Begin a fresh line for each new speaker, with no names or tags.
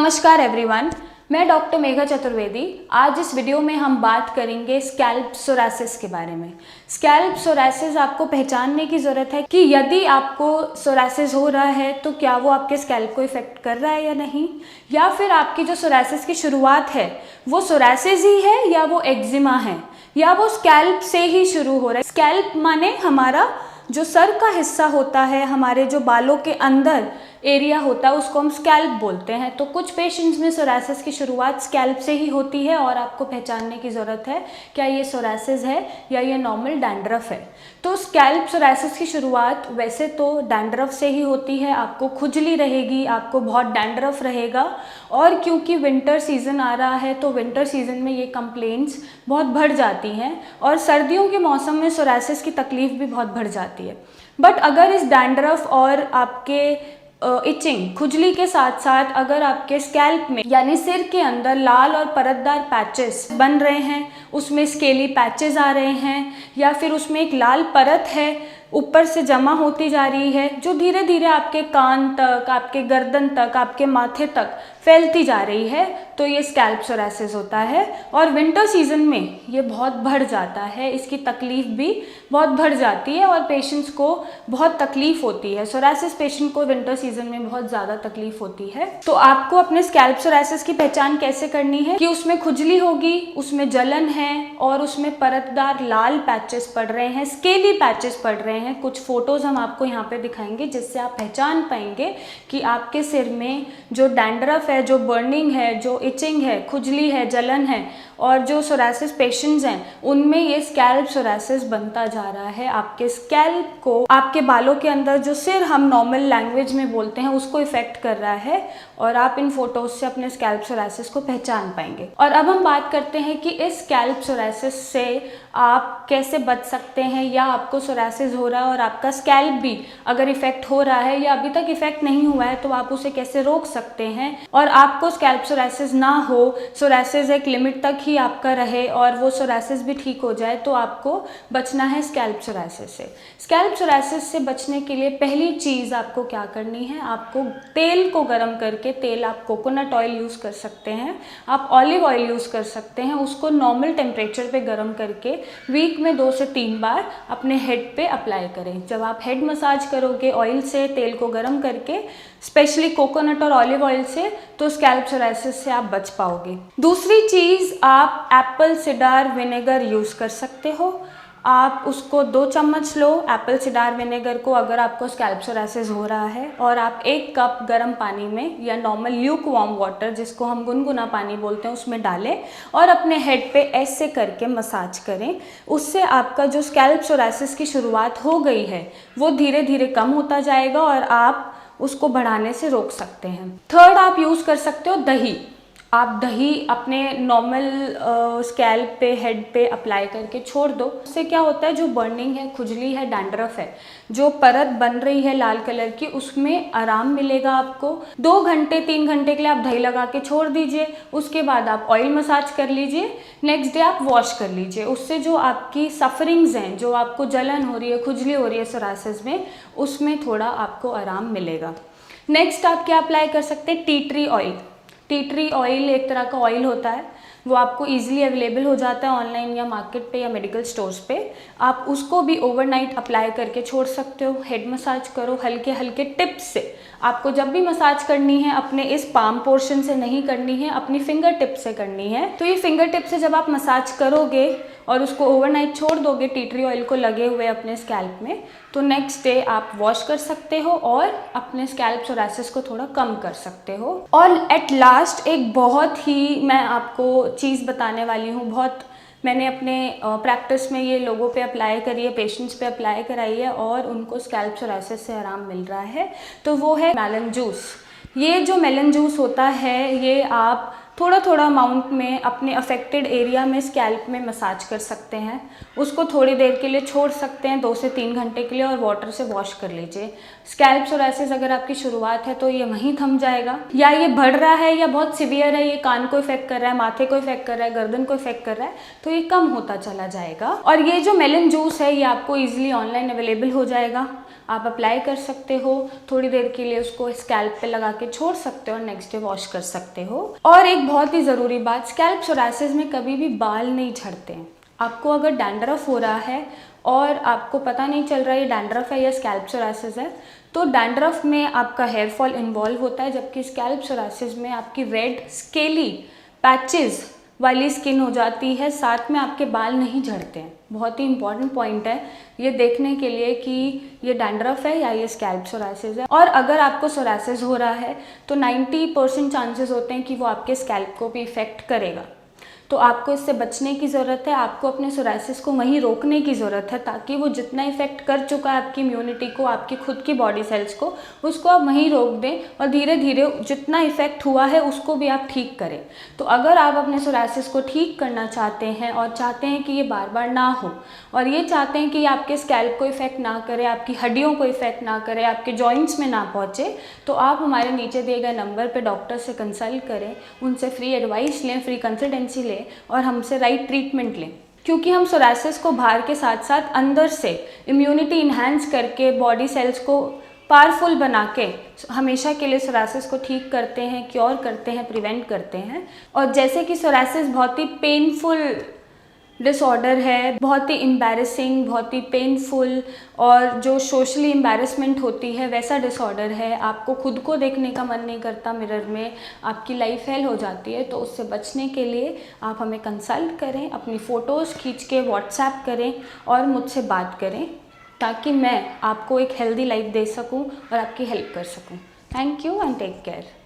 नमस्कार एवरीवन, मैं डॉक्टर मेघा चतुर्वेदी। आज इस वीडियो में हम बात करेंगे स्कैल्प सोरासिस के बारे में। स्कैल्प सोरासिस आपको पहचानने की ज़रूरत है कि यदि आपको सोरासिस हो रहा है तो क्या वो आपके स्कैल्प को इफेक्ट कर रहा है या नहीं, या फिर आपकी जो सोरासिस की शुरुआत है वो सोरासिस ही है या वो एक्जिमा है या वो स्कैल्प से ही शुरू हो रहा है। स्कैल्प माने हमारा जो सर का हिस्सा होता है, हमारे जो बालों के अंदर एरिया होता है उसको हम स्कैल्प बोलते हैं। तो कुछ पेशेंट्स में सोरासिस की शुरुआत स्कैल्प से ही होती है और आपको पहचानने की ज़रूरत है क्या ये सोरासिस है या ये नॉर्मल डैंड्रफ है। तो स्कैल्प सोरासिस की शुरुआत वैसे तो डैंड्रफ से ही होती है। आपको खुजली रहेगी, आपको बहुत डैंड्रफ रहेगा, और क्योंकि विंटर सीज़न आ रहा है तो विंटर सीज़न में ये कंप्लेंट्स बहुत बढ़ जाती हैं और सर्दियों के मौसम में सोरासिस की तकलीफ भी बहुत बढ़ जाती है। बट अगर इस डैंड्रफ और आपके इचिंग खुजली के साथ साथ अगर आपके स्कैल्प में यानी सिर के अंदर लाल और परतदार पैचेस बन रहे हैं, उसमें स्केली पैचेस आ रहे हैं, या फिर उसमें एक लाल परत है ऊपर से जमा होती जा रही है जो धीरे धीरे आपके कान तक, आपके गर्दन तक, आपके माथे तक फैलती जा रही है, तो ये स्कैल्प सोरासिस होता है। और विंटर सीजन में ये बहुत बढ़ जाता है, इसकी तकलीफ भी बहुत बढ़ जाती है और पेशेंट्स को बहुत तकलीफ होती है। सोरासिस पेशेंट को विंटर सीजन में बहुत ज़्यादा तकलीफ होती है। तो आपको अपने स्कैल्प सोरासिस की पहचान कैसे करनी है कि उसमें खुजली होगी, उसमें जलन है और उसमें परतदार लाल पैचेस पड़ रहे हैं, स्केली पैचेस पड़ रहे हैं। कुछ फोटोज हम आपको यहाँ पे दिखाएंगे जिससे आप पहचान पाएंगे कि आपके सिर में जो डैंड्रफ है, जो बर्निंग है, जो इचिंग है, खुजली है, जलन है, और जो सोरासिस पेशेंट्स हैं उनमें ये स्कैल्प सोरासिस बनता जा रहा है। आपके स्कैल्प को, आपके बालों के अंदर जो सिर हम नॉर्मल लैंग्वेज में बोलते हैं उसको इफेक्ट कर रहा है और आप इन फोटोज से अपने स्कैल्प सोरासिस को पहचान पाएंगे। और अब हम बात करते हैं कि इस स्कैल्प सोरासिस से आप कैसे बच सकते हैं, या आपको सोरासिस हो रहा है और आपका स्कैल्प भी अगर इफेक्ट हो रहा है या अभी तक इफेक्ट नहीं हुआ है तो आप उसे कैसे रोक सकते हैं और आपको स्कैल्प सोरासिस ना हो, सोरासिस एक लिमिट तक ही आपका रहे और वो सोरासिस भी ठीक हो जाए, तो आपको बचना है स्कैल्प सोरासिस से। स्कैल्प सोरासिस से बचने के लिए पहली चीज़ आपको क्या करनी है, आपको तेल को गर्म करके, तेल आप कोकोनट ऑयल यूज़ कर सकते हैं, आप ऑलिव ऑयल यूज़ कर सकते हैं, उसको नॉर्मल टेम्परेचर पे गर्म करके वीक में 2 से 3 बार अपने हेड पे अप्लाई करें। जब आप हेड मसाज करोगे ऑयल से, तेल को गर्म करके, स्पेशली कोकोनट और ऑलिव ऑयल से, तो स्कैल्प सोरासिस से आप बच पाओगे। दूसरी चीज़, आप एप्पल सिडार विनेगर यूज़ कर सकते हो। आप उसको 2 चम्मच लो एप्पल सिडार विनेगर को अगर आपको स्कैल्प सोरासिस हो रहा है, और आप 1 कप गर्म पानी में या नॉर्मल ल्यूक वार्म वाटर जिसको हम गुनगुना पानी बोलते हैं उसमें डालें और अपने हेड पे ऐसे करके मसाज करें। उससे आपका जो स्कैल्प सोरासिस की शुरुआत हो गई है वो धीरे धीरे कम होता जाएगा और आप उसको बढ़ाने से रोक सकते हैं। थर्ड, आप यूज़ कर सकते हो दही। आप दही अपने नॉर्मल स्कैल्प पे, हेड पे अप्लाई करके छोड़ दो। उससे क्या होता है, जो बर्निंग है, खुजली है, डैंड्रफ है, जो परत बन रही है लाल कलर की, उसमें आराम मिलेगा आपको। 2 घंटे 3 घंटे के लिए आप दही लगा के छोड़ दीजिए, उसके बाद आप ऑयल मसाज कर लीजिए, नेक्स्ट डे आप वॉश कर लीजिए। उससे जो आपकी सफरिंग्स हैं, जो आपको जलन हो रही है, खुजली हो रही है सोरासिस में, उसमें थोड़ा आपको आराम मिलेगा। नेक्स्ट आप क्या अप्लाई कर सकते हैं, tea tree oil. Tea tree oil एक तरह का ऑयल होता है, वो आपको इजीली अवेलेबल हो जाता है ऑनलाइन या मार्केट पे या मेडिकल स्टोर्स पे। आप उसको भी ओवरनाइट अप्लाई करके छोड़ सकते हो। हेड मसाज करो हल्के हल्के टिप्स से। आपको जब भी मसाज करनी है अपने इस पाम पोर्शन से नहीं करनी है, अपनी फिंगर टिप से करनी है। तो ये फिंगर टिप से जब आप मसाज करोगे और उसको ओवरनाइट छोड़ दोगे टी ट्री ऑयल को लगे हुए अपने स्कैल्प में, तो नेक्स्ट डे आप वॉश कर सकते हो और अपने स्कैल्प सोरासिस को थोड़ा कम कर सकते हो। और एट लास्ट एक बहुत ही मैं आपको चीज़ बताने वाली हूँ, बहुत मैंने अपने प्रैक्टिस में ये लोगों पे अप्लाई करी है, पेशेंट्स पे अप्लाई कराई है और उनको स्कैल्प सोरासिस से आराम मिल रहा है। तो वो है मेलन जूस। ये जो मेलन जूस होता है ये आप थोड़ा थोड़ा अमाउंट में अपने अफेक्टेड एरिया में स्कैल्प में मसाज कर सकते हैं। उसको थोड़ी देर के लिए छोड़ सकते हैं, 2 से 3 घंटे के लिए, और वाटर से वॉश कर लीजिए। स्कैल्प सोरासिस अगर आपकी शुरुआत है तो ये वहीं थम जाएगा, या ये बढ़ रहा है या बहुत सीवियर है, ये कान को इफेक्ट कर रहा है, माथे को इफेक्ट कर रहा है, गर्दन को इफेक्ट कर रहा है, तो ये कम होता चला जाएगा। और ये जो मेलन जूस है ये आपको ईजिली ऑनलाइन अवेलेबल हो जाएगा। आप अप्लाई कर सकते हो, थोड़ी देर के लिए उसको स्कैल्प पे लगा के छोड़ सकते हो और नेक्स्ट डे वॉश कर सकते हो। और एक बहुत ही ज़रूरी बात, स्कैल्प सोरासिस में कभी भी बाल नहीं झड़ते हैं। आपको अगर डैंड्रफ हो रहा है और आपको पता नहीं चल रहा है ये डैंड्रफ है या स्कैल्प सोरासिस है, तो डैंड्रफ में आपका हेयर फॉल इन्वॉल्व होता है, जबकि स्कैल्प सोरासिस में आपकी रेड स्केली पैचेस वाली स्किन हो जाती है, साथ में आपके बाल नहीं झड़ते हैं। बहुत ही इंपॉर्टेंट पॉइंट है ये देखने के लिए कि ये डैंड्रफ है या ये स्कैल्प सोरासिस है। और अगर आपको सोरासिस हो रहा है तो 90% चांसेस होते हैं कि वो आपके स्कैल्प को भी इफ़ेक्ट करेगा। तो आपको इससे बचने की ज़रूरत है, आपको अपने सोरासिस को वहीं रोकने की ज़रूरत है, ताकि वो जितना इफ़ेक्ट कर चुका है आपकी इम्यूनिटी को, आपकी खुद की बॉडी सेल्स को, उसको आप वहीं रोक दें और धीरे धीरे जितना इफ़ेक्ट हुआ है उसको भी आप ठीक करें। तो अगर आप अपने सोरासिस को ठीक करना चाहते हैं और चाहते हैं कि ये बार बार ना हो, और ये चाहते हैं कि आपके स्कैल्प को इफ़ेक्ट ना करे, आपकी हड्डियों को इफ़ेक्ट ना करे, आपके जॉइंट्स में ना पहुँचे, तो आप हमारे नीचे दिए गए नंबर पर डॉक्टर से कंसल्ट करें, उनसे फ्री एडवाइस लें, फ्री कंसल्टेंसी लें और हमसे राइट ट्रीटमेंट लें। क्योंकि हम सोरासिस को बाहर के साथ साथ अंदर से इम्यूनिटी इन्हांस करके बॉडी सेल्स को पावरफुल बना के हमेशा के लिए सोरासिस को ठीक करते हैं, क्योर करते हैं, प्रिवेंट करते हैं। और जैसे कि सोरासिस बहुत ही पेनफुल डिसऑर्डर है, बहुत ही एम्बैरेसिंग, बहुत ही पेनफुल और जो सोशली एम्बैरेसमेंट होती है वैसा डिसऑर्डर है। आपको खुद को देखने का मन नहीं करता मिरर में, आपकी लाइफ फेल हो जाती है। तो उससे बचने के लिए आप हमें कंसल्ट करें, अपनी फ़ोटोज़ खींच के व्हाट्सएप करें और मुझसे बात करें, ताकि मैं आपको एक हेल्दी लाइफ दे सकूं और आपकी हेल्प कर सकूं। Thank you and take care.